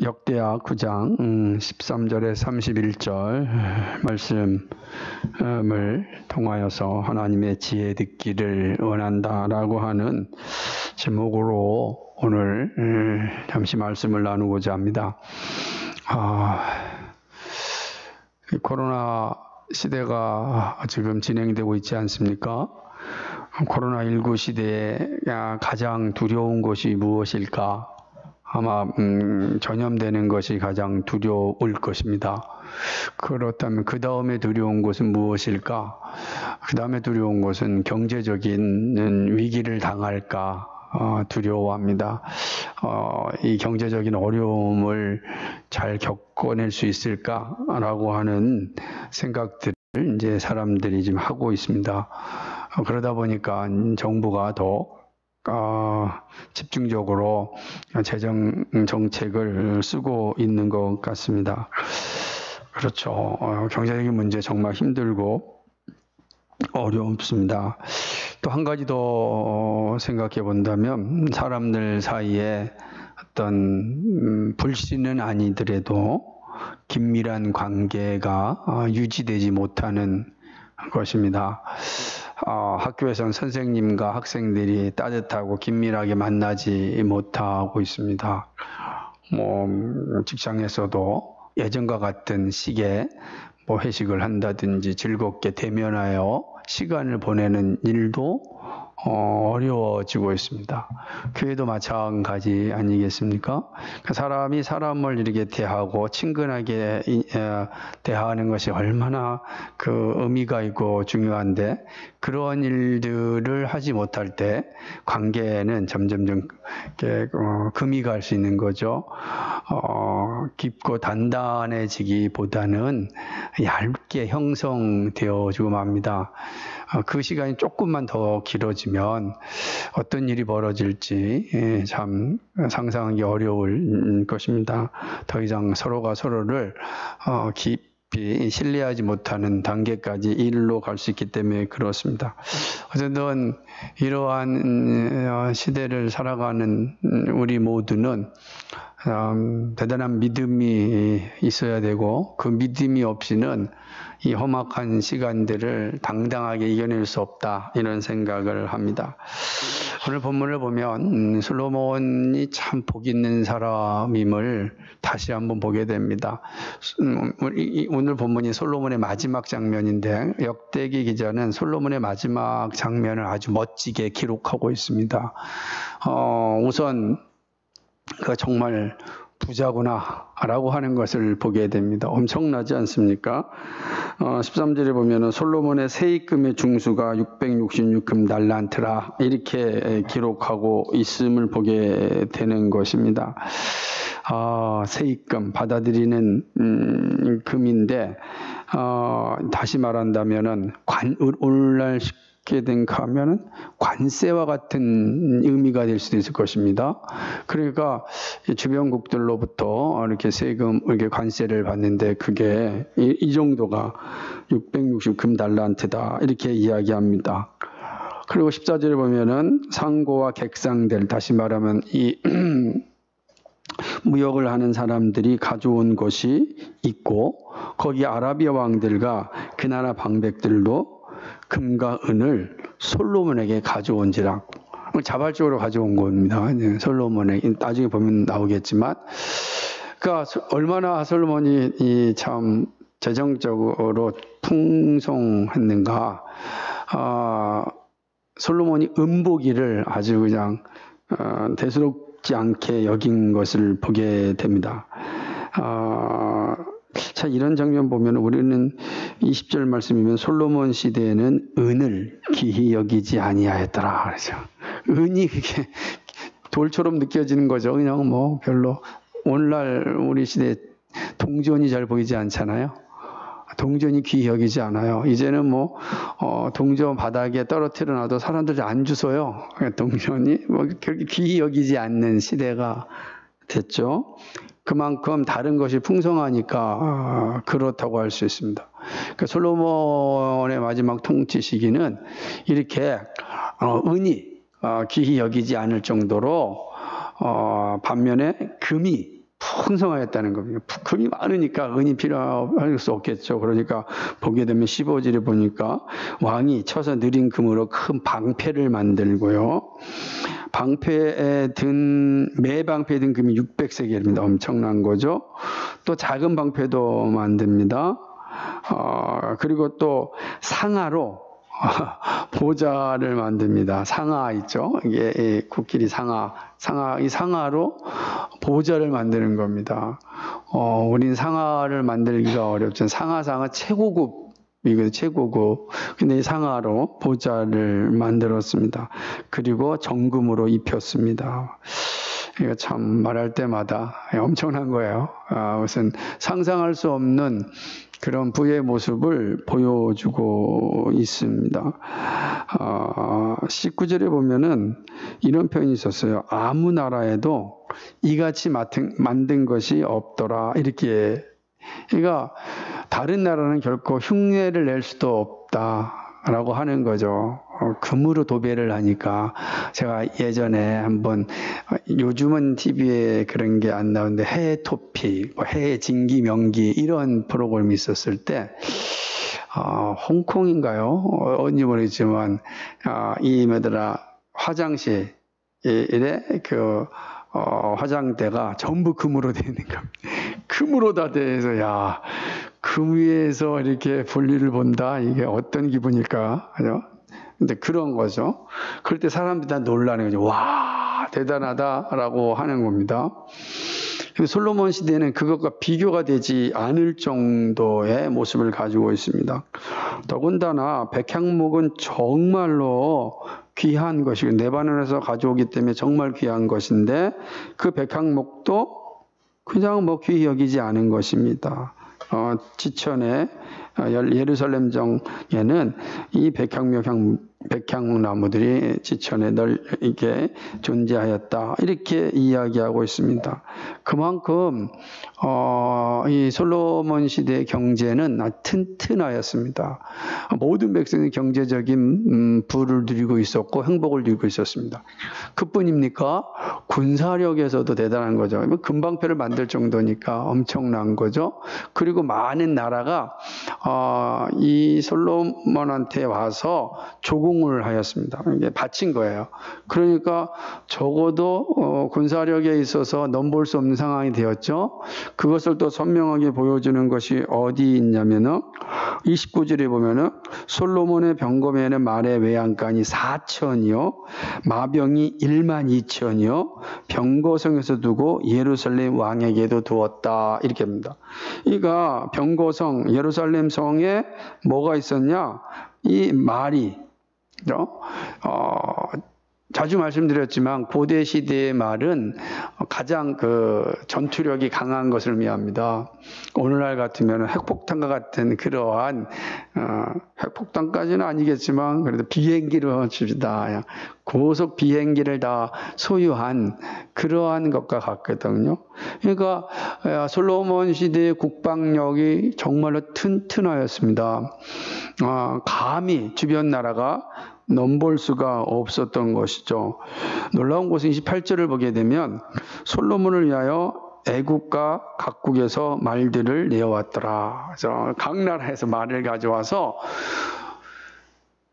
역대하 9장 13절에 31절 말씀을 통하여서 하나님의 지혜 듣기를 원한다라고 하는 제목으로 오늘 잠시 말씀을 나누고자 합니다. 코로나 시대가 지금 진행되고 있지 않습니까? 코로나19 시대에 가장 두려운 것이 무엇일까? 아마 전염되는 것이 가장 두려울 것입니다. 그렇다면 그 다음에 두려운 것은 무엇일까? 그 다음에 두려운 것은 경제적인 위기를 당할까 두려워합니다. 이 경제적인 어려움을 잘 겪어낼 수 있을까라고 하는 생각들을 이제 사람들이 지금 하고 있습니다. 그러다 보니까 정부가 더 집중적으로 재정 정책을 쓰고 있는 것 같습니다. 그렇죠. 경제적인 문제 정말 힘들고 어렵습니다. 또 한 가지 더 생각해 본다면 사람들 사이에 어떤 불신은 아니더라도 긴밀한 관계가 유지되지 못하는 것입니다. 학교에서는 선생님과 학생들이 따뜻하고 긴밀하게 만나지 못하고 있습니다. 직장에서도 예전과 같은 시기에 회식을 한다든지 즐겁게 대면하여 시간을 보내는 일도 어려워지고 있습니다. 교회도 마찬가지 아니겠습니까? 사람이 사람을 이렇게 대하고 친근하게 대하는 것이 얼마나 그 의미가 있고 중요한데 그런 일들을 하지 못할 때 관계는 점점 금이 갈 수 있는 거죠. 깊고 단단해지기보다는 얇게 형성되어지고 맙니다. 그 시간이 조금만 더 길어지면 어떤 일이 벌어질지 참 상상하기 어려울 것입니다. 더 이상 서로가 서로를 깊이 신뢰하지 못하는 단계까지 일로 갈 수 있기 때문에 그렇습니다. 어쨌든 이러한 시대를 살아가는 우리 모두는 대단한 믿음이 있어야 되고 그 믿음이 없이는 이 험악한 시간들을 당당하게 이겨낼 수 없다 이런 생각을 합니다. 오늘 본문을 보면 솔로몬이 참 복 있는 사람임을 다시 한번 보게 됩니다. 오늘 본문이 솔로몬의 마지막 장면인데 역대기 기자는 솔로몬의 마지막 장면을 아주 멋지게 기록하고 있습니다. 우선 정말 부자구나 라고 하는 것을 보게 됩니다. 엄청나지 않습니까? 13절에 보면은 솔로몬의 세입금의 중수가 666금 달란트라 이렇게 기록하고 있음을 보게 되는 것입니다. 세입금 받아들이는 금인데 다시 말한다면은 오늘날 하면은 관세와 같은 의미가 될 수도 있을 것입니다. 그러니까 주변국들로부터 이렇게 세금, 이렇게 관세를 받는데 그게 이 정도가 660금 달란트다 이렇게 이야기합니다. 그리고 14절에 보면은 상고와 객상들, 다시 말하면 이 무역을 하는 사람들이 가져온 것이 있고 거기 아라비아 왕들과 그 나라 방백들도 금과 은을 솔로몬에게 가져온지라. 자발적으로 가져온 겁니다. 솔로몬에게 나중에 보면 나오겠지만, 그러니까 얼마나 솔로몬이 참 재정적으로 풍성했는가. 솔로몬이 음보기를 아주 그냥 대수롭지 않게 여긴 것을 보게 됩니다. 자, 이런 장면 보면 우리는 20절 말씀이면 솔로몬 시대에는 은을 귀히 여기지 아니하였더라. 그러죠. 은이 그게 돌처럼 느껴지는 거죠. 그냥 별로 오늘날 우리 시대 동전이 잘 보이지 않잖아요. 동전이 귀히 여기지 않아요. 이제는 동전 바닥에 떨어뜨려 놔도 사람들이 안 주워요. 동전이 그렇게 귀히 여기지 않는 시대가 됐죠. 그만큼 다른 것이 풍성하니까 그렇다고 할 수 있습니다. 그러니까 솔로몬의 마지막 통치 시기는 이렇게 은이 귀히 여기지 않을 정도로 반면에 금이 풍성하였다는 겁니다. 금이 많으니까 은이 필요할 수 없겠죠. 그러니까 보게 되면 15절에 보니까 왕이 쳐서 느린 금으로 큰 방패를 만들고요. 매 방패에 든 금이 600세겔입니다. 엄청난 거죠. 또 작은 방패도 만듭니다. 그리고 또 상아로 보좌를 만듭니다. 상아 있죠? 이게 코끼리 이 상아로 보좌를 만드는 겁니다. 우린 상아를 만들기가 어렵죠. 상아 최고급. 이거 최고고. 근데 이 상아로 보좌를 만들었습니다. 그리고 정금으로 입혔습니다. 이거 참 말할 때마다 엄청난 거예요. 무슨 상상할 수 없는 그런 부의 모습을 보여주고 있습니다. 19절에 보면은 이런 표현이 있었어요. 아무 나라에도 이같이 만든 것이 없더라. 이렇게. 그러니까 다른 나라는 결코 흉내를 낼 수도 없다라고 하는 거죠. 금으로 도배를 하니까. 제가 예전에 한번, 요즘은 TV에 그런 게 안 나오는데 해외 토픽, 해외 진기 명기 이런 프로그램이 있었을 때 홍콩인가요? 어딘지 모르겠지만 화장실에 화장대가 전부 금으로 되어 있는 겁니다. 금으로 다 돼서 야, 금 위에서 이렇게 볼일을 본다. 이게 어떤 기분일까? 그죠? 근데 그런 거죠. 그럴 때 사람들이 다 놀라는 거죠. 와, 대단하다라고 하는 겁니다. 솔로몬 시대는 그것과 비교가 되지 않을 정도의 모습을 가지고 있습니다. 더군다나 백향목은 정말로 귀한 것이고 레바논에서 가져오기 때문에 정말 귀한 것인데 그 백향목도 그냥 귀히 여기지 않은 것입니다. 지천의 예루살렘정에는 이 백향목 나무들이 지천에 널게 존재하였다. 이렇게 이야기하고 있습니다. 그만큼 이 솔로몬 시대의 경제는 튼튼하였습니다. 모든 백성이 경제적인 부를 누리고 있었고 행복을 누리고 있었습니다. 그뿐입니까? 군사력에서도 대단한 거죠. 금방패를 만들 정도니까 엄청난 거죠. 그리고 많은 나라가 이 솔로몬한테 와서 조공을 하였습니다. 이게 바친 거예요. 그러니까 적어도 군사력에 있어서 넘볼 수 없는 상황이 되었죠. 그것을 또 선명하게 보여주는 것이 어디 있냐면은 29절에 보면은 솔로몬의 병거에는 말의 외양간이 4천이요 마병이 1만 2천이요 병거성에서 두고 예루살렘 왕에게도 두었다. 이렇게 합니다. 그러니까 병거성 예루살렘 성에 뭐가 있었냐? 이 말이 자주 말씀드렸지만 고대 시대의 말은 가장 전투력이 강한 것을 의미합니다. 오늘날 같으면 핵폭탄과 같은 그러한 핵폭탄까지는 아니겠지만 그래도 비행기로 칩시다. 고속 비행기를 다 소유한 그러한 것과 같거든요. 그러니까 솔로몬 시대의 국방력이 정말로 튼튼하였습니다. 감히 주변 나라가 넘볼 수가 없었던 것이죠. 놀라운 것은 28절을 보게 되면 솔로몬을 위하여 애국과 각국에서 말들을 내어왔더라. 그래서 각 나라에서 말을 가져와서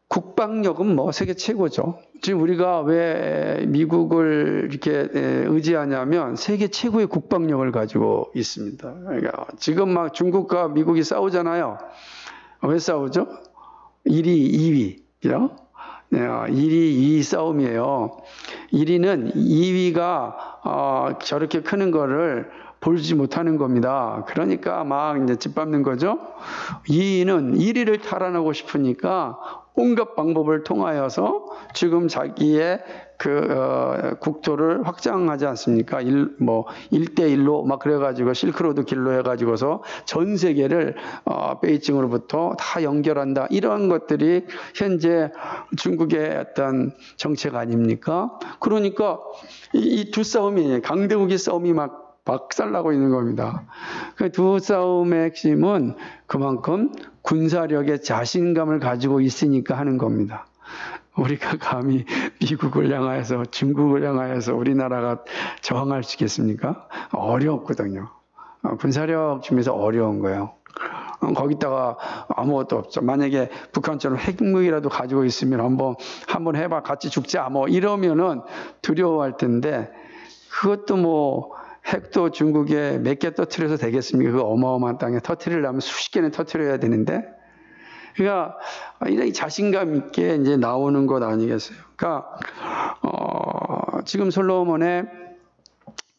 국방력은 세계 최고죠. 지금 우리가 왜 미국을 이렇게 의지하냐면 세계 최고의 국방력을 가지고 있습니다. 그러니까 지금 중국과 미국이 싸우잖아요. 왜 싸우죠? 1위, 2위. 그죠? 1위, 2위 싸움이에요. 1위는 2위가 저렇게 크는 거를 보지 못하는 겁니다. 그러니까 이제 짓밟는 거죠. 2위는 1위를 탈환하고 싶으니까 온갖 방법을 통하여서 지금 자기의 국토를 확장하지 않습니까? 1대1로 그래가지고 실크로드 길로 해가지고서 전 세계를 베이징으로부터 다 연결한다. 이런 것들이 현재 중국의 어떤 정책 아닙니까? 그러니까 이 두 싸움이 강대국의 싸움이 박살나고 있는 겁니다. 그 두 싸움의 핵심은 그만큼 군사력의 자신감을 가지고 있으니까 하는 겁니다. 우리가 감히 미국을 향하여서 중국을 향하여서 우리나라가 저항할 수 있겠습니까? 어렵거든요. 군사력 중에서 어려운 거예요. 거기다가 아무것도 없죠. 만약에 북한처럼 핵무기라도 가지고 있으면 한번 해봐, 같이 죽자, 뭐 이러면은 두려워할 텐데, 그것도 뭐 핵도 중국에 몇 개 터뜨려서 되겠습니까? 그 어마어마한 땅에 터뜨리려면 수십 개는 터뜨려야 되는데, 그러니까 이런 자신감 있게 이제 나오는 것 아니겠어요? 그러니까 지금 솔로몬의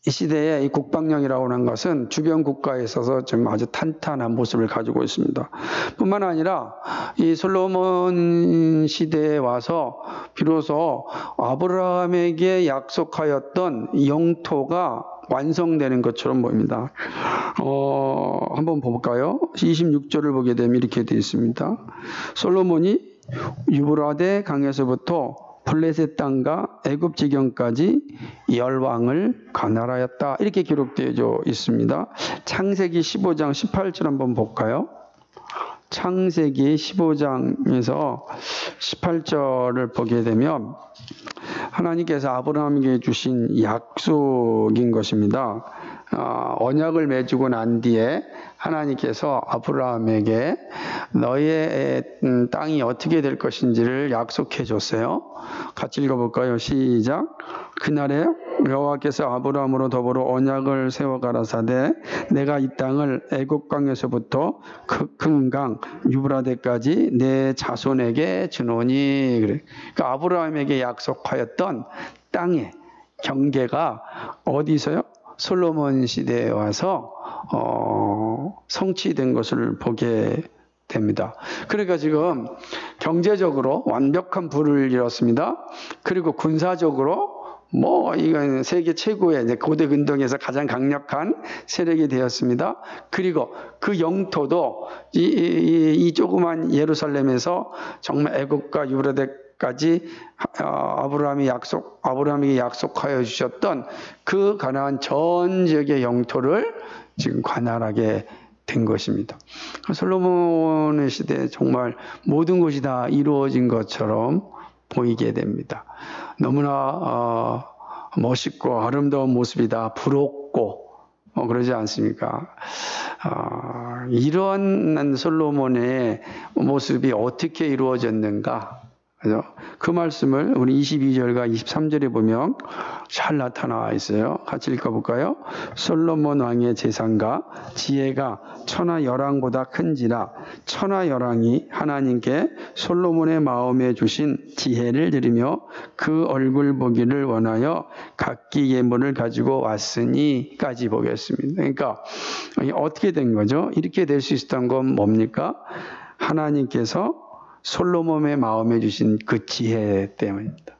이 시대의 이 국방력이라고 하는 것은 주변 국가에 있어서 좀 아주 탄탄한 모습을 가지고 있습니다. 뿐만 아니라 이 솔로몬 시대에 와서 비로소 아브라함에게 약속하였던 영토가 완성되는 것처럼 보입니다. 한번 볼까요? 26절을 보게 되면 이렇게 되어 있습니다. 솔로몬이 유브라데 강에서부터 블레셋 땅과 애굽 지경까지 열왕을 관할하였다. 이렇게 기록되어 있습니다. 창세기 15장 18절 한번 볼까요? 창세기 15장에서 18절을 보게 되면 하나님께서 아브라함에게 주신 약속인 것입니다. 언약을 맺고 난 뒤에 하나님께서 아브라함에게 너의 땅이 어떻게 될 것인지를 약속해 줬어요. 같이 읽어볼까요? 시작. 그날에 여호와께서 아브라함으로 더불어 언약을 세워 가라사대 내가 이 땅을 애굽 강에서부터 큰 강 유브라데까지 내 자손에게 주노니. 그래. 그러니까 아브라함에게 약속하였던 땅의 경계가 어디서요? 솔로몬 시대에 와서 성취된 것을 보게 됩니다. 그러니까 지금 경제적으로 완벽한 부를 이뤘습니다. 그리고 군사적으로 이건 세계 최고의 이제 고대 근동에서 가장 강력한 세력이 되었습니다. 그리고 그 영토도 이 조그만 예루살렘에서 정말 애국과 유브라데까지 아브라함에게 약속하여 주셨던 그 가나안 전 지역의 영토를 지금 관할하게 된 것입니다. 솔로몬의 시대에 정말 모든 것이 다 이루어진 것처럼 보이게 됩니다. 너무나 멋있고 아름다운 모습이다. 부럽고 그러지 않습니까? 이러한 솔로몬의 모습이 어떻게 이루어졌는가? 그 말씀을 우리 22절과 23절에 보면 잘 나타나 있어요. 같이 읽어볼까요? 솔로몬 왕의 재산과 지혜가 천하 열왕보다 큰지라 천하 열왕이 하나님께 솔로몬의 마음에 주신 지혜를 들으며 그 얼굴 보기를 원하여 각기 예물을 가지고 왔으니까지 보겠습니다. 그러니까 어떻게 된 거죠? 이렇게 될 수 있었던 건 뭡니까? 하나님께서 솔로몬의 마음에 주신 그 지혜 때문입니다.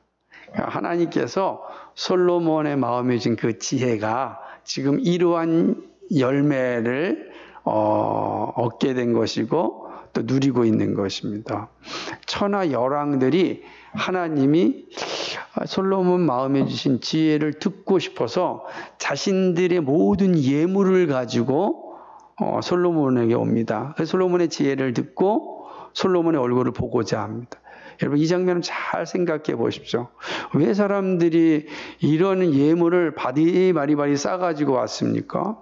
하나님께서 솔로몬의 마음에 주신 그 지혜가 지금 이러한 열매를 얻게 된 것이고 또 누리고 있는 것입니다. 천하 열왕들이 하나님이 솔로몬 마음에 주신 지혜를 듣고 싶어서 자신들의 모든 예물을 가지고 솔로몬에게 옵니다. 그래서 솔로몬의 지혜를 듣고 솔로몬의 얼굴을 보고자 합니다. 여러분 이 장면을 잘 생각해 보십시오. 왜 사람들이 이런 예물을 바리바리 싸가지고 왔습니까?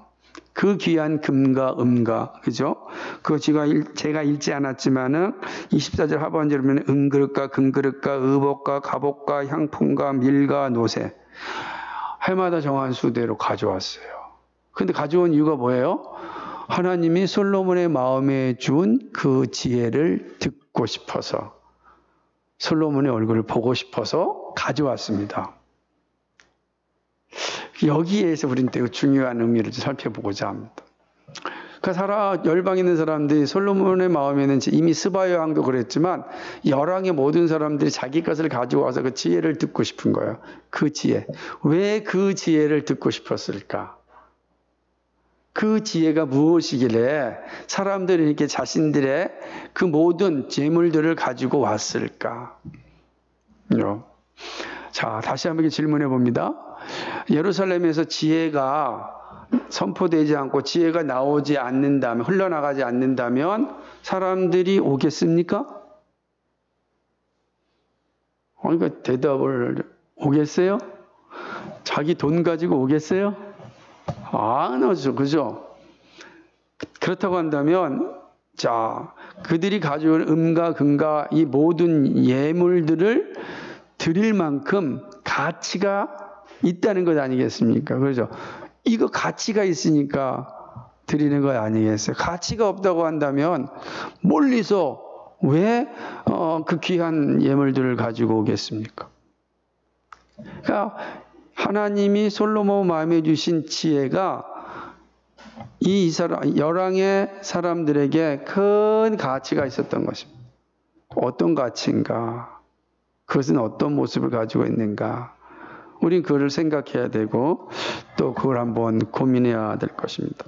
그 귀한 금과 음과, 그죠? 그거 제가 읽지 않았지만은 24절 하반절에 보면 은그릇과 금그릇과 의복과 갑옷과 향품과 밀과 노새 해마다 정한 수대로 가져왔어요. 근데 가져온 이유가 뭐예요? 하나님이 솔로몬의 마음에 준 그 지혜를 듣고 싶어서 솔로몬의 얼굴을 보고 싶어서 가져왔습니다. 여기에서 우리는 되게 중요한 의미를 살펴보고자 합니다. 열방에 있는 사람들이 솔로몬의 마음에는 이미 스바야 왕도 그랬지만 열왕의 모든 사람들이 자기 것을 가져와서 그 지혜를 듣고 싶은 거예요. 그 지혜. 왜 그 지혜를 듣고 싶었을까? 그 지혜가 무엇이길래 사람들이 이렇게 자신들의 그 모든 재물들을 가지고 왔을까? 자, 다시 한번 질문해 봅니다. 예루살렘에서 지혜가 선포되지 않고 지혜가 나오지 않는다면, 흘러나가지 않는다면 사람들이 오겠습니까? 그러니까 대답을 오겠어요? 자기 돈 가지고 오겠어요? 안 오죠. 그죠? 그렇다고 한다면, 자, 그들이 가져온 음과 금과 이 모든 예물들을 드릴 만큼 가치가 있다는 것 아니겠습니까? 그죠? 이거 가치가 있으니까 드리는 것 아니겠어요? 가치가 없다고 한다면 멀리서 왜 그 귀한 예물들을 가지고 오겠습니까? 그러니까 하나님이 솔로몬 마음에 주신 지혜가 이 열왕의 사람들에게 큰 가치가 있었던 것입니다. 어떤 가치인가? 그것은 어떤 모습을 가지고 있는가? 우린 그걸 생각해야 되고 또 그걸 한번 고민해야 될 것입니다.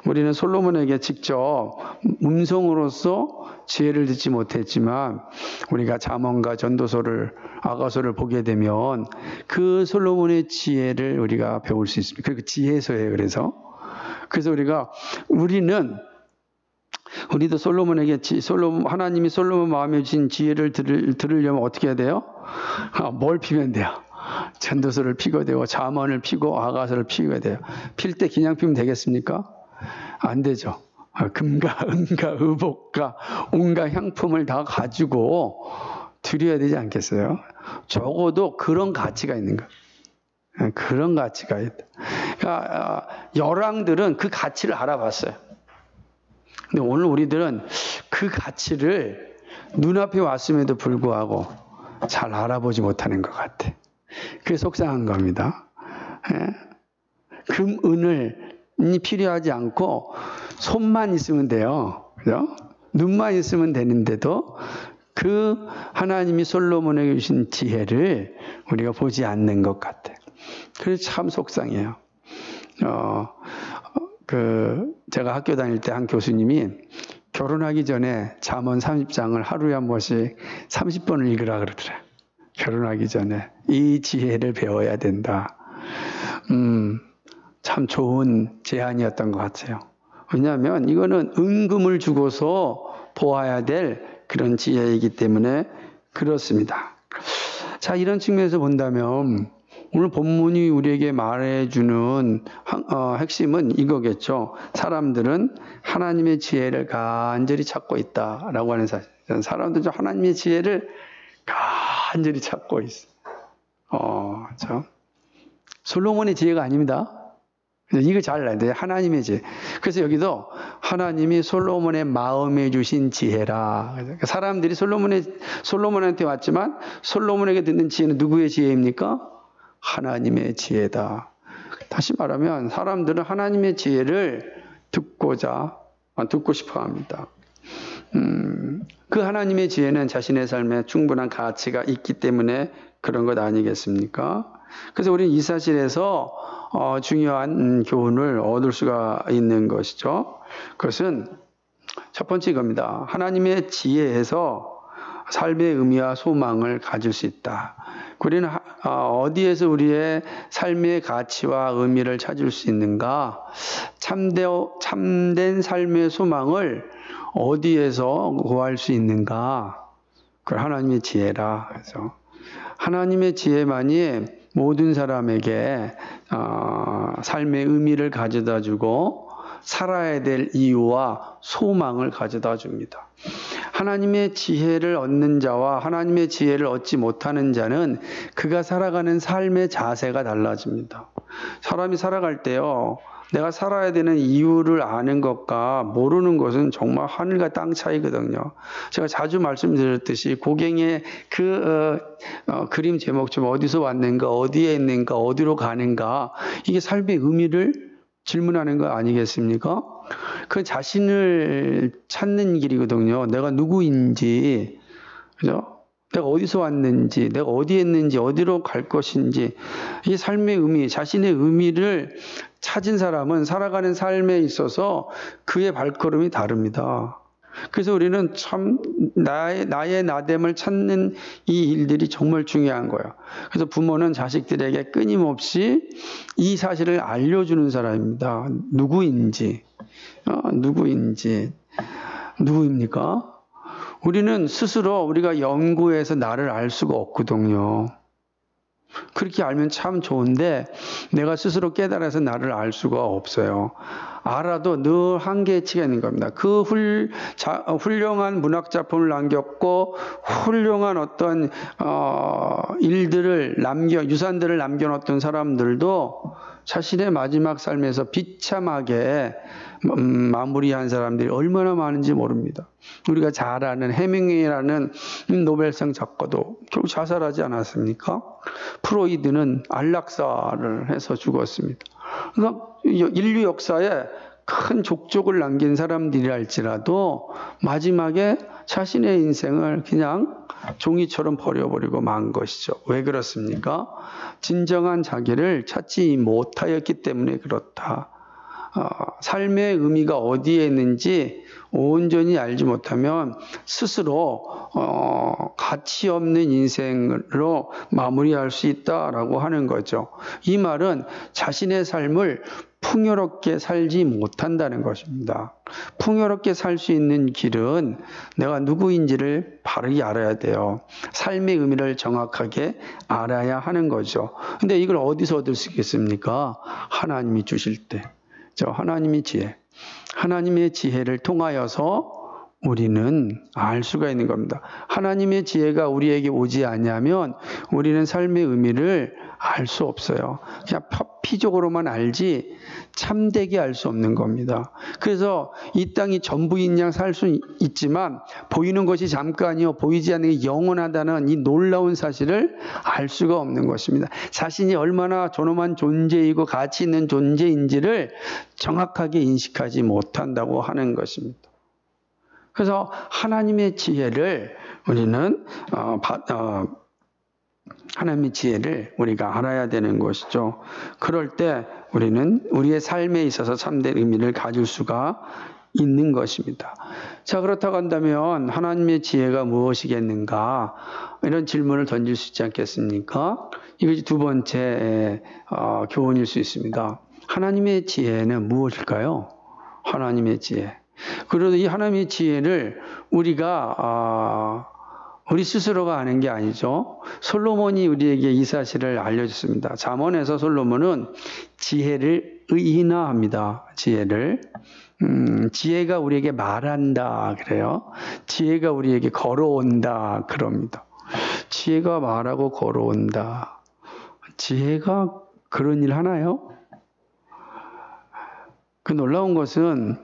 우리는 솔로몬에게 직접 음성으로서 지혜를 듣지 못했지만 우리가 잠언과 전도서를 아가서를 보게 되면 그 솔로몬의 지혜를 우리가 배울 수 있습니다. 그 지혜서예요. 그래서 우리도 솔로몬에게 하나님이 솔로몬 마음에 주신 지혜를 들으려면 어떻게 해야 돼요? 뭘 피면 돼요? 전도서를 피고 되고 잠언을 피고 아가서를 피게 돼요. 필 때 그냥 피면 되겠습니까? 안 되죠. 금과 은과 의복과 온갖 향품을 다 가지고 드려야 되지 않겠어요? 적어도 그런 가치가 있는 거예요. 그런 가치가 있다. 그러니까 열왕들은 그 가치를 알아봤어요. 근데 오늘 우리들은 그 가치를 눈앞에 왔음에도 불구하고 잘 알아보지 못하는 것 같아. 그게 속상한 겁니다. 금, 은이 필요하지 않고 손만 있으면 돼요. 그죠? 눈만 있으면 되는데도 그 하나님이 솔로몬에게 주신 지혜를 우리가 보지 않는 것 같아. 그래서 참 속상해요. 제가 학교 다닐 때 한 교수님이 결혼하기 전에 잠언 30장을 하루에 한 번씩 30번을 읽으라 그러더래요. 결혼하기 전에 이 지혜를 배워야 된다. 참 좋은 제안이었던 것 같아요. 왜냐하면 이거는 은금을 주고서 보아야 될 그런 지혜이기 때문에 그렇습니다. 자, 이런 측면에서 본다면 오늘 본문이 우리에게 말해주는 핵심은 이거겠죠. 사람들은 하나님의 지혜를 간절히 찾고 있다라고 하는 사실. 사람들은 하나님의 지혜를 간절히 찾고 있어. 솔로몬의 지혜가 아닙니다. 이거 잘 알아야 돼요. 하나님의 지혜. 그래서 여기도 하나님이 솔로몬의 마음에 주신 지혜라. 사람들이 솔로몬한테 왔지만 솔로몬에게 듣는 지혜는 누구의 지혜입니까? 하나님의 지혜다. 다시 말하면 사람들은 하나님의 지혜를 듣고 싶어 합니다. 그 하나님의 지혜는 자신의 삶에 충분한 가치가 있기 때문에 그런 것 아니겠습니까? 그래서 우리는 이 사실에서 중요한 교훈을 얻을 수가 있는 것이죠. 그것은 첫 번째 이겁니다. 하나님의 지혜에서 삶의 의미와 소망을 가질 수 있다. 우리는 어디에서 우리의 삶의 가치와 의미를 찾을 수 있는가? 참된 삶의 소망을 어디에서 구할 수 있는가? 그걸 하나님의 지혜라. 그래서 하나님의 지혜만이 모든 사람에게 삶의 의미를 가져다 주고 살아야 될 이유와 소망을 가져다 줍니다. 하나님의 지혜를 얻는 자와 하나님의 지혜를 얻지 못하는 자는 그가 살아가는 삶의 자세가 달라집니다. 사람이 살아갈 때요, 내가 살아야 되는 이유를 아는 것과 모르는 것은 정말 하늘과 땅 차이거든요. 제가 자주 말씀드렸듯이 고갱의 그림 제목처럼 어디서 왔는가, 어디에 있는가, 어디로 가는가, 이게 삶의 의미를 질문하는 거 아니겠습니까? 그 자신을 찾는 길이거든요. 내가 누구인지, 그죠? 내가 어디서 왔는지, 내가 어디에 있는지, 어디로 갈 것인지, 이 삶의 의미, 자신의 의미를 찾은 사람은 살아가는 삶에 있어서 그의 발걸음이 다릅니다. 그래서 우리는 참 나의 나됨을 찾는 이 일들이 정말 중요한 거예요. 그래서 부모는 자식들에게 끊임없이 이 사실을 알려주는 사람입니다. 누구입니까? 우리는 스스로 우리가 연구해서 나를 알 수가 없거든요. 그렇게 알면 참 좋은데 내가 스스로 깨달아서 나를 알 수가 없어요. 알아도 늘 한계치가 있는 겁니다. 그 훌륭한 문학 작품을 남겼고 훌륭한 어떤 일들을 유산들을 남겨놓던 사람들도 자신의 마지막 삶에서 비참하게 마무리한 사람들이 얼마나 많은지 모릅니다. 우리가 잘 아는 해밍웨이라는 노벨상 작가도 결국 자살하지 않았습니까? 프로이드는 안락사를 해서 죽었습니다. 그러니까 인류 역사에 큰 족적을 남긴 사람들이랄지라도 마지막에 자신의 인생을 그냥 종이처럼 버려버리고 만 것이죠. 왜 그렇습니까? 진정한 자기를 찾지 못하였기 때문에 그렇다. 삶의 의미가 어디에 있는지 온전히 알지 못하면 스스로 가치 없는 인생으로 마무리할 수 있다라고 하는 거죠. 이 말은 자신의 삶을 풍요롭게 살지 못한다는 것입니다. 풍요롭게 살 수 있는 길은 내가 누구인지를 바르게 알아야 돼요. 삶의 의미를 정확하게 알아야 하는 거죠. 근데 이걸 어디서 얻을 수 있겠습니까? 하나님이 주실 때. 하나님의 지혜. 하나님의 지혜를 통하여서 우리는 알 수가 있는 겁니다. 하나님의 지혜가 우리에게 오지 않으면 우리는 삶의 의미를 알 수 없어요. 그냥 피적으로만 알지 참되게 알 수 없는 겁니다. 그래서 이 땅이 전부인 양 살 수 있지만 보이는 것이 잠깐이요 보이지 않는 게 영원하다는 이 놀라운 사실을 알 수가 없는 것입니다. 자신이 얼마나 존엄한 존재이고 가치 있는 존재인지를 정확하게 인식하지 못한다고 하는 것입니다. 그래서 하나님의 지혜를 우리는 하나님의 지혜를 우리가 알아야 되는 것이죠. 그럴 때 우리는 우리의 삶에 있어서 참된 의미를 가질 수가 있는 것입니다. 자, 그렇다고 한다면 하나님의 지혜가 무엇이겠는가? 이런 질문을 던질 수 있지 않겠습니까? 이것이 두 번째 교훈일 수 있습니다. 하나님의 지혜는 무엇일까요? 하나님의 지혜. 그래도 이 하나님의 지혜를 우리가 우리 스스로가 아는 게 아니죠. 솔로몬이 우리에게 이 사실을 알려줬습니다. 잠언에서 솔로몬은 지혜를 의인화합니다. 지혜를. 지혜가 우리에게 말한다 그래요. 지혜가 우리에게 걸어온다 그럽니다. 지혜가 말하고 걸어온다. 지혜가 그런 일 하나요? 그 놀라운 것은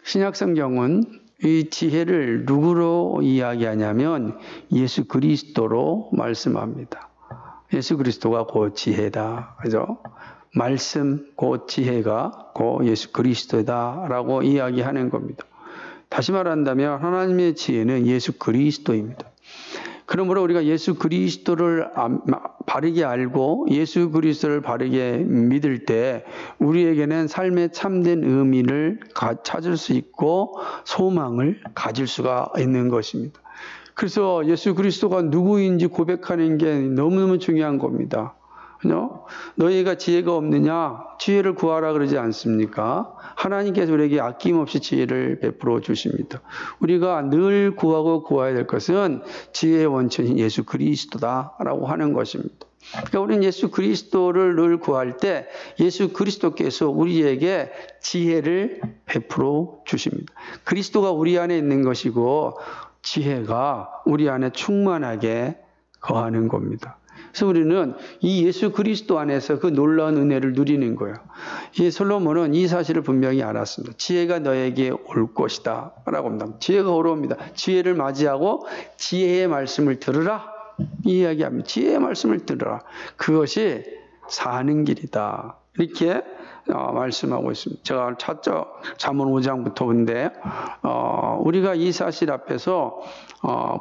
신약성경은 이 지혜를 누구로 이야기하냐면 예수 그리스도로 말씀합니다. 예수 그리스도가 곧 지혜다. 그죠? 말씀 곧 지혜가 곧 예수 그리스도다라고 이야기하는 겁니다. 다시 말한다면 하나님의 지혜는 예수 그리스도입니다. 그러므로 우리가 예수 그리스도를 바르게 알고 예수 그리스도를 바르게 믿을 때 우리에게는 삶의 참된 의미를 찾을 수 있고 소망을 가질 수가 있는 것입니다. 그래서 예수 그리스도가 누구인지 고백하는 게 너무너무 중요한 겁니다. 너희가 지혜가 없느냐? 지혜를 구하라 그러지 않습니까? 하나님께서 우리에게 아낌없이 지혜를 베풀어 주십니다. 우리가 늘 구하고 구해야 될 것은 지혜의 원천인 예수 그리스도다라고 하는 것입니다. 그러니까 우리는 예수 그리스도를 늘 구할 때 예수 그리스도께서 우리에게 지혜를 베풀어 주십니다. 그리스도가 우리 안에 있는 것이고 지혜가 우리 안에 충만하게 거하는 겁니다. 그래서 우리는 이 예수 그리스도 안에서 그 놀라운 은혜를 누리는 거예요. 이 솔로몬은 이 사실을 분명히 알았습니다. 지혜가 너에게 올 것이다 라고 합니다. 지혜가 오러옵니다. 지혜를 맞이하고 지혜의 말씀을 들으라 이 이야기합니다. 지혜의 말씀을 들으라. 그것이 사는 길이다. 이렇게 말씀하고 있습니다. 제가 찾죠. 잠언 5장부터 본데 우리가 이 사실 앞에서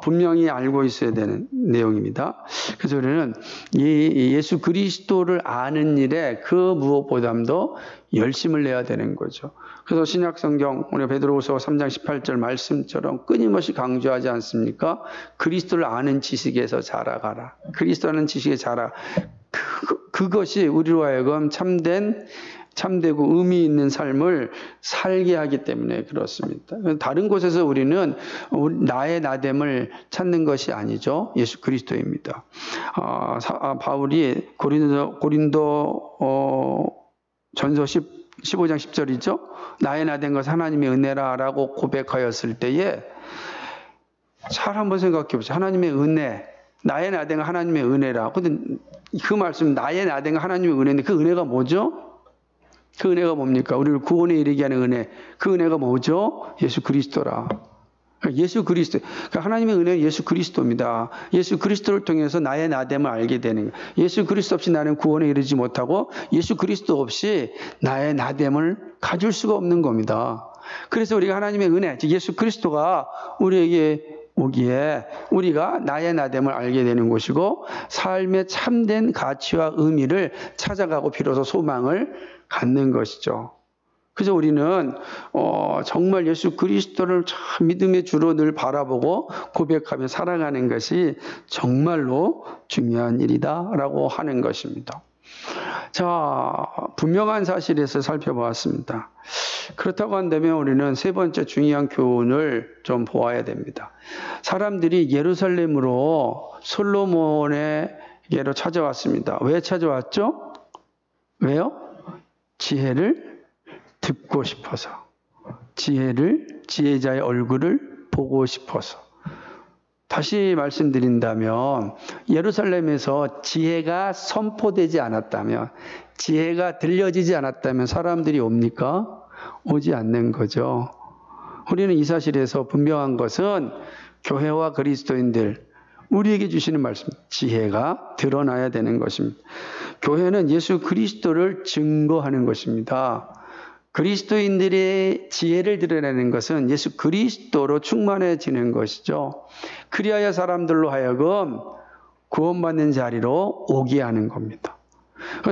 분명히 알고 있어야 되는 내용입니다. 그래서 우리는 예수 그리스도를 아는 일에 그 무엇보다도 열심을 내야 되는 거죠. 그래서 신약성경 우리 베드로후서 3장 18절 말씀처럼 끊임없이 강조하지 않습니까? 그리스도를 아는 지식에서 자라가라. 그리스도 아는 지식에 자라. 그것이 우리로 하여금 참된 참되고 의미 있는 삶을 살게 하기 때문에 그렇습니다. 다른 곳에서 우리는 나의 나됨을 찾는 것이 아니죠. 예수 그리스도입니다. 바울이 고린도 전서 15장 10절이죠. 나의 나된 것은 하나님의 은혜라라고 고백하였을 때에 잘 한번 생각해 보세요. 하나님의 은혜, 나의 나된 건 하나님의 은혜라. 근데 그 말씀 나의 나된 건 하나님의 은혜인데 그 은혜가 뭐죠? 그 은혜가 뭡니까? 우리를 구원에 이르게 하는 은혜. 그 은혜가 뭐죠? 예수 그리스도라. 예수 그리스도. 그러니까 하나님의 은혜는 예수 그리스도입니다. 예수 그리스도를 통해서 나의 나됨을 알게 되는 거예요. 예수 그리스도 없이 나는 구원에 이르지 못하고 예수 그리스도 없이 나의 나됨을 가질 수가 없는 겁니다. 그래서 우리가 하나님의 은혜, 즉 예수 그리스도가 우리에게 오기에 우리가 나의 나됨을 알게 되는 것이고 삶의 참된 가치와 의미를 찾아가고 비로소 소망을 갖는 것이죠. 그래서 우리는 정말 예수 그리스도를 참 믿음의 주로 늘 바라보고 고백하며 살아가는 것이 정말로 중요한 일이다라고 하는 것입니다. 자, 분명한 사실에서 살펴보았습니다. 그렇다고 한다면 우리는 세 번째 중요한 교훈을 좀 보아야 됩니다. 사람들이 예루살렘으로 솔로몬에게로 찾아왔습니다. 왜 찾아왔죠? 왜요? 지혜를 듣고 싶어서. 지혜자의 얼굴을 보고 싶어서. 다시 말씀드린다면 예루살렘에서 지혜가 선포되지 않았다면, 지혜가 들려지지 않았다면 사람들이 옵니까? 오지 않는 거죠. 우리는 이 사실에서 분명한 것은 교회와 그리스도인들, 우리에게 주시는 말씀, 지혜가 드러나야 되는 것입니다. 교회는 예수 그리스도를 증거하는 것입니다. 그리스도인들의 지혜를 드러내는 것은 예수 그리스도로 충만해지는 것이죠. 그리하여 사람들로 하여금 구원받는 자리로 오게 하는 겁니다.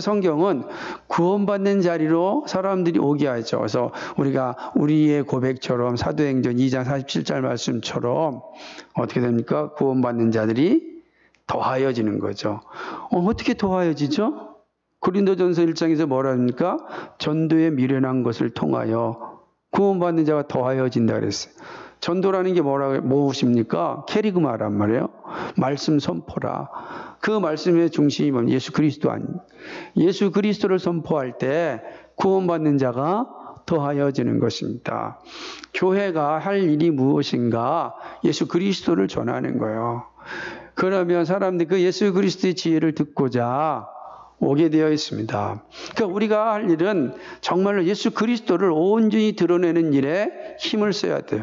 성경은 구원받는 자리로 사람들이 오게 하죠. 그래서 우리가 우리의 고백처럼 사도행전 2장 47절 말씀처럼 어떻게 됩니까? 구원받는 자들이 더하여지는 거죠. 어떻게 더하여지죠? 고린도전서 1장에서 뭐라 합니까? 전도에 미련한 것을 통하여 구원받는 자가 더하여진다 그랬어요. 전도라는 게 무엇입니까? 캐리그마란 말이에요. 말씀 선포라. 그 말씀의 중심이 뭐냐? 예수 그리스도 예수 그리스도를 선포할 때 구원받는 자가 더하여지는 것입니다. 교회가 할 일이 무엇인가? 예수 그리스도를 전하는 거예요. 그러면 사람들이 그 예수 그리스도의 지혜를 듣고자 오게 되어 있습니다. 그러니까 우리가 할 일은 정말로 예수 그리스도를 온전히 드러내는 일에 힘을 써야 돼요.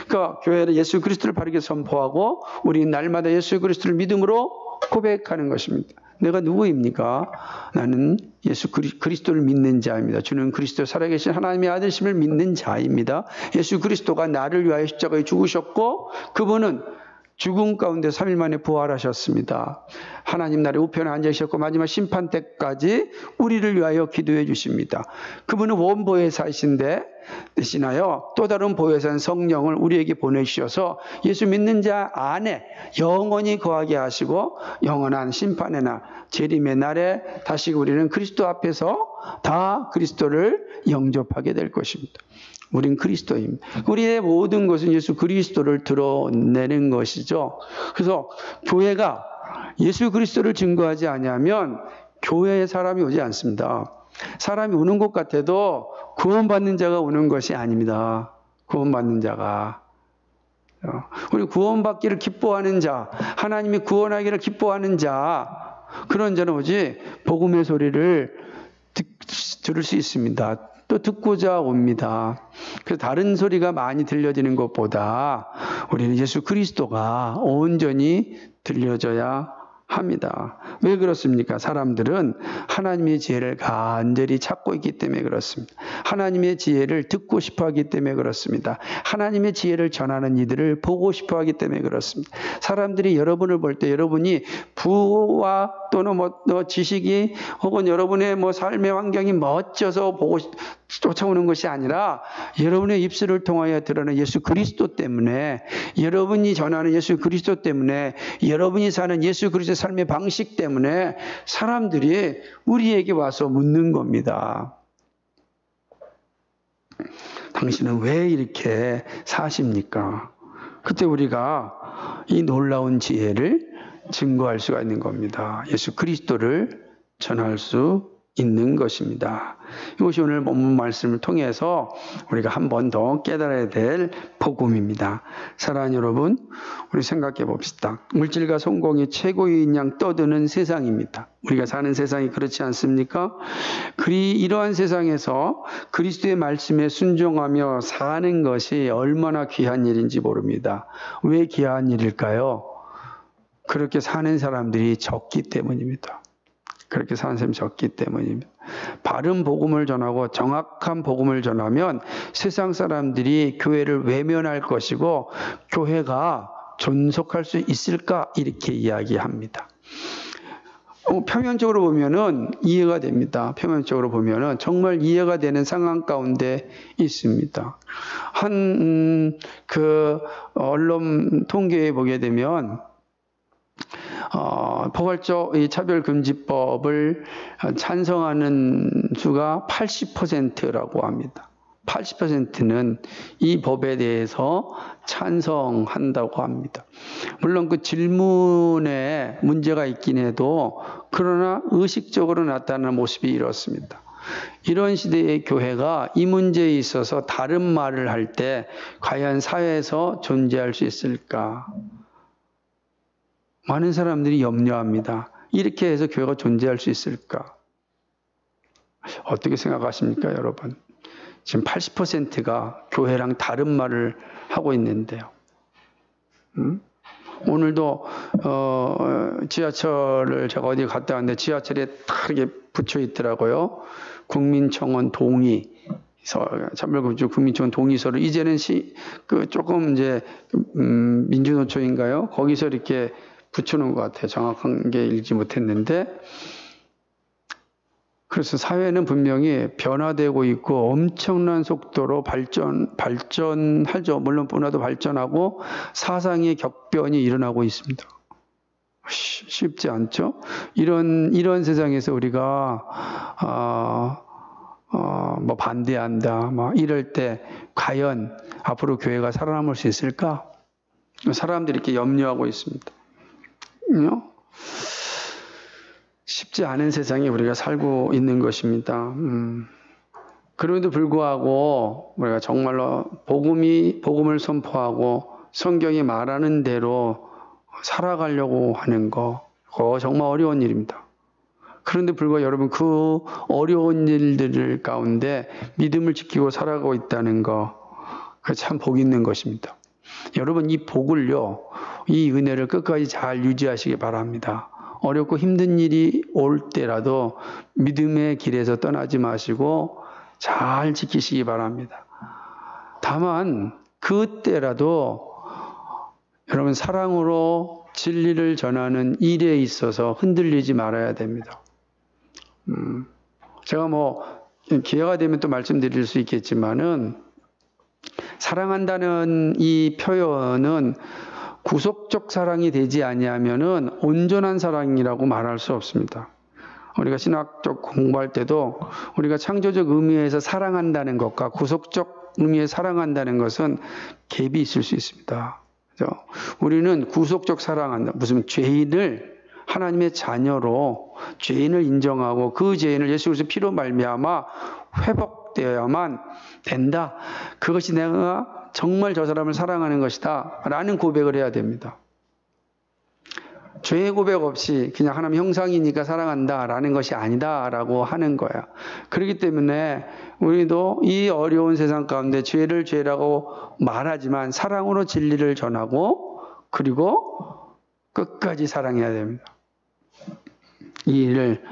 그러니까 교회는 예수 그리스도를 바르게 선포하고 우리는 날마다 예수 그리스도를 믿음으로 고백하는 것입니다. 내가 누구입니까? 나는 예수 그리스도를 믿는 자입니다. 주는 그리스도 살아계신 하나님의 아들심을 믿는 자입니다. 예수 그리스도가 나를 위하여 십자가에 죽으셨고 그분은 죽음 가운데 3일 만에 부활하셨습니다. 하나님 나라의 우편에 앉으셨고 마지막 심판 때까지 우리를 위하여 기도해 주십니다. 그분은 원보혜사이신데 대신하여 또 다른 보혜사인 성령을 우리에게 보내주셔서 예수 믿는 자 안에 영원히 거하게 하시고 영원한 심판의 날, 재림의 날에 다시 우리는 그리스도 앞에서 다 그리스도를 영접하게 될 것입니다. 우린 그리스도입니다. 우리의 모든 것은 예수 그리스도를 드러내는 것이죠. 그래서 교회가 예수 그리스도를 증거하지 않으면 교회에 사람이 오지 않습니다. 사람이 오는 것 같아도 구원받는 자가 오는 것이 아닙니다. 구원받는 자가. 우리 구원받기를 기뻐하는 자, 하나님이 구원하기를 기뻐하는 자, 그런 자는 오지 복음의 소리를 들을 수 있습니다. 또 듣고자 옵니다. 그래서 다른 소리가 많이 들려지는 것보다 우리는 예수 그리스도가 온전히 들려져야 합니다. 왜 그렇습니까? 사람들은 하나님의 지혜를 간절히 찾고 있기 때문에 그렇습니다. 하나님의 지혜를 듣고 싶어 하기 때문에 그렇습니다. 하나님의 지혜를 전하는 이들을 보고 싶어 하기 때문에 그렇습니다. 사람들이 여러분을 볼 때 여러분이 부와 또는 지식이 혹은 여러분의 삶의 환경이 멋져서 쫓아오는 것이 아니라 여러분의 입술을 통하여 드러나는 예수 그리스도 때문에, 여러분이 전하는 예수 그리스도 때문에, 여러분이 사는 예수 그리스도의 삶의 방식 때문에 사람들이 우리에게 와서 묻는 겁니다. 당신은 왜 이렇게 사십니까? 그때 우리가 이 놀라운 지혜를 증거할 수가 있는 겁니다. 예수 그리스도를 전할 수 있는 것입니다. 이것이 오늘 본문 말씀을 통해서 우리가 한 번 더 깨달아야 될 복음입니다. 사랑하는 여러분, 우리 생각해 봅시다. 물질과 성공이 최고인 양 떠드는 세상입니다. 우리가 사는 세상이 그렇지 않습니까? 이러한 세상에서 그리스도의 말씀에 순종하며 사는 것이 얼마나 귀한 일인지 모릅니다. 왜 귀한 일일까요? 그렇게 사는 사람들이 적기 때문입니다. 그렇게 사는 사람이 적기 때문입니다. 바른 복음을 전하고 정확한 복음을 전하면 세상 사람들이 교회를 외면할 것이고 교회가 존속할 수 있을까? 이렇게 이야기합니다. 표면적으로 보면은 이해가 됩니다. 표면적으로 보면은 정말 이해가 되는 상황 가운데 있습니다. 언론 통계에 보게 되면 포괄적 이 차별금지법을 찬성하는 수가 80%라고 합니다. 80%는 이 법에 대해서 찬성한다고 합니다. 물론 그 질문에 문제가 있긴 해도 그러나 의식적으로 나타나는 모습이 이렇습니다. 이런 시대의 교회가 이 문제에 있어서 다른 말을 할 때 과연 사회에서 존재할 수 있을까? 많은 사람들이 염려합니다. 이렇게 해서 교회가 존재할 수 있을까? 어떻게 생각하십니까, 여러분? 지금 80%가 교회랑 다른 말을 하고 있는데요. 오늘도 지하철을 제가 어디 갔다 왔는데 지하철에 딱 이렇게 붙여 있더라고요. 국민청원 동의. 차별금지 국민청원 동의서를 이제는 조금 이제 민주노총인가요? 거기서 이렇게 붙여놓은 것 같아요. 정확한 게 읽지 못했는데. 그래서 사회는 분명히 변화되고 있고 엄청난 속도로 발전하죠. 물론 문화도 발전하고 사상의 격변이 일어나고 있습니다. 쉽지 않죠? 이런 세상에서 우리가 뭐 반대한다, 이럴 때 과연 앞으로 교회가 살아남을 수 있을까? 사람들이 이렇게 염려하고 있습니다. 쉽지 않은 세상에 우리가 살고 있는 것입니다. 그럼에도 불구하고 우리가 정말로 복음을 선포하고 성경이 말하는 대로 살아가려고 하는 거, 그거 정말 어려운 일입니다. 그런데 불구하고 여러분 그 어려운 일들 가운데 믿음을 지키고 살아가고 있다는 거, 그 참 복 있는 것입니다. 여러분 이 복을요, 이 은혜를 끝까지 잘 유지하시기 바랍니다. 어렵고 힘든 일이 올 때라도 믿음의 길에서 떠나지 마시고 잘 지키시기 바랍니다. 다만 그때라도 여러분 사랑으로 진리를 전하는 일에 있어서 흔들리지 말아야 됩니다. 제가 기회가 되면 또 말씀드릴 수 있겠지만은 사랑한다는 이 표현은 구속적 사랑이 되지 아니하면은 온전한 사랑이라고 말할 수 없습니다. 우리가 신학적 공부할 때도 우리가 창조적 의미에서 사랑한다는 것과 구속적 의미에 사랑한다는 것은 갭이 있을 수 있습니다. 그렇죠? 우리는 구속적 사랑한다. 무슨 죄인을 하나님의 자녀로 죄인을 인정하고 그 죄인을 예수 그리스도의 피로 말미암아 회복되어야만 된다. 그것이 내가 정말 저 사람을 사랑하는 것이다 라는 고백을 해야 됩니다. 죄의 고백 없이 그냥 하나님 형상이니까 사랑한다 라는 것이 아니다 라고 하는 거야. 그렇기 때문에 우리도 이 어려운 세상 가운데 죄를 죄라고 말하지만 사랑으로 진리를 전하고 그리고 끝까지 사랑해야 됩니다. 이 일을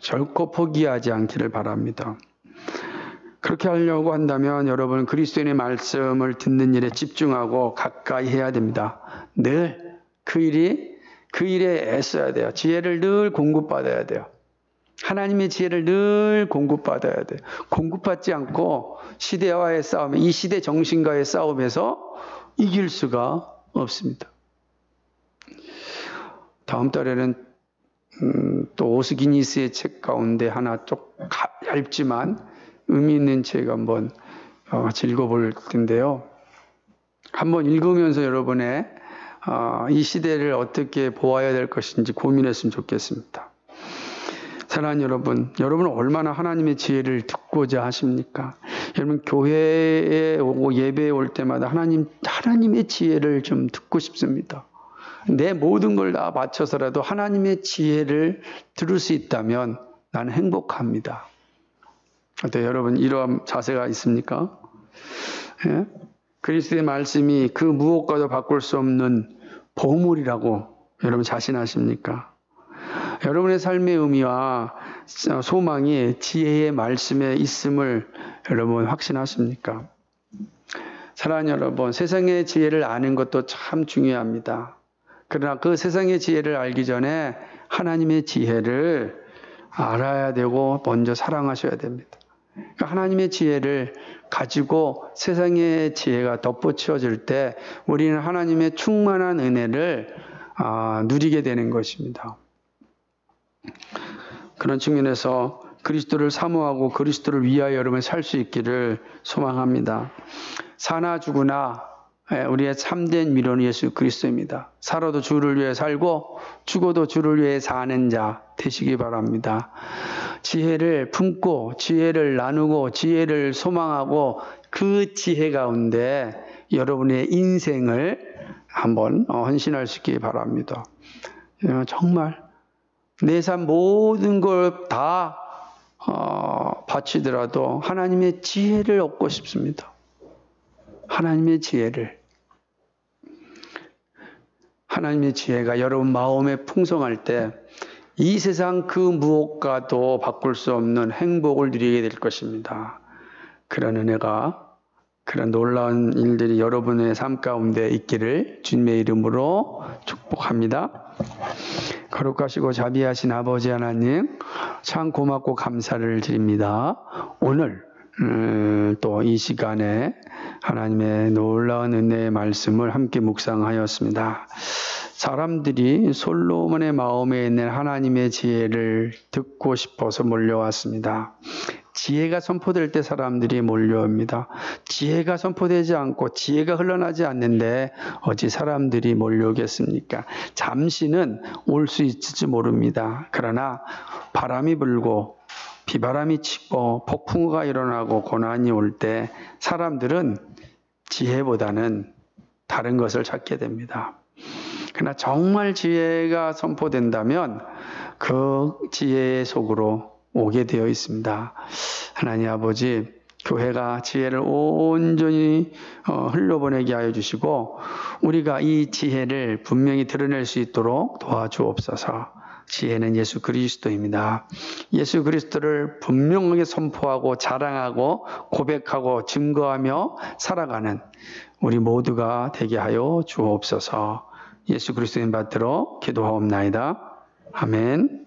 결코 포기하지 않기를 바랍니다. 그렇게 하려고 한다면 여러분 그리스도인의 말씀을 듣는 일에 집중하고 가까이 해야 됩니다. 늘 그 일에 애써야 돼요. 지혜를 늘 공급받아야 돼요. 하나님의 지혜를 늘 공급받아야 돼요. 공급받지 않고 시대와의 싸움, 이 시대 정신과의 싸움에서 이길 수가 없습니다. 다음 달에는 또 오스기니스의 책 가운데 하나 좀 얇지만 의미 있는 책 한번 같이 읽어볼 텐데요. 한번 읽으면서 여러분의 이 시대를 어떻게 보아야 될 것인지 고민했으면 좋겠습니다. 사랑하는 여러분, 여러분은 얼마나 하나님의 지혜를 듣고자 하십니까? 여러분 교회에 오고 예배에 올 때마다 하나님의 지혜를 좀 듣고 싶습니다. 내 모든 걸 다 바쳐서라도 하나님의 지혜를 들을 수 있다면 나는 행복합니다. 어때요, 여러분? 이러한 자세가 있습니까? 예? 그리스도의 말씀이 그 무엇과도 바꿀 수 없는 보물이라고 여러분 자신하십니까? 여러분의 삶의 의미와 소망이 지혜의 말씀에 있음을 여러분 확신하십니까? 사랑하는 여러분, 세상의 지혜를 아는 것도 참 중요합니다. 그러나 그 세상의 지혜를 알기 전에 하나님의 지혜를 알아야 되고 먼저 사랑하셔야 됩니다. 그러니까 하나님의 지혜를 가지고 세상의 지혜가 덧붙여질 때 우리는 하나님의 충만한 은혜를 누리게 되는 것입니다. 그런 측면에서 그리스도를 사모하고 그리스도를 위하여 여러분 살 수 있기를 소망합니다. 사나 죽으나 우리의 참된 미련은 예수 그리스도입니다. 살아도 주를 위해 살고 죽어도 주를 위해 사는 자 되시기 바랍니다. 지혜를 품고 지혜를 나누고 지혜를 소망하고 그 지혜 가운데 여러분의 인생을 한번 헌신할 수 있기 바랍니다. 정말 내 삶 모든 걸 다 바치더라도 하나님의 지혜를 얻고 싶습니다. 하나님의 지혜를. 하나님의 지혜가 여러분 마음에 풍성할 때 이 세상 그 무엇과도 바꿀 수 없는 행복을 누리게 될 것입니다. 그런 은혜가, 그런 놀라운 일들이 여러분의 삶 가운데 있기를 주님의 이름으로 축복합니다. 거룩하시고 자비하신 아버지 하나님, 참 고맙고 감사를 드립니다. 오늘 또 이 시간에 하나님의 놀라운 은혜의 말씀을 함께 묵상하였습니다. 사람들이 솔로몬의 마음에 있는 하나님의 지혜를 듣고 싶어서 몰려왔습니다. 지혜가 선포될 때 사람들이 몰려옵니다. 지혜가 선포되지 않고 지혜가 흘러나지 않는데 어찌 사람들이 몰려오겠습니까? 잠시는 올 수 있을지 모릅니다. 그러나 바람이 불고 비바람이 치고 폭풍우가 일어나고 고난이 올 때 사람들은 지혜보다는 다른 것을 찾게 됩니다. 그러나 정말 지혜가 선포된다면 그 지혜의 속으로 오게 되어 있습니다. 하나님 아버지, 교회가 지혜를 온전히 흘려보내게 하여 주시고 우리가 이 지혜를 분명히 드러낼 수 있도록 도와주옵소서. 지혜는 예수 그리스도입니다. 예수 그리스도를 분명하게 선포하고 자랑하고 고백하고 증거하며 살아가는 우리 모두가 되게 하여 주옵소서. 예수 그리스도인 받들어 기도하옵나이다. 아멘.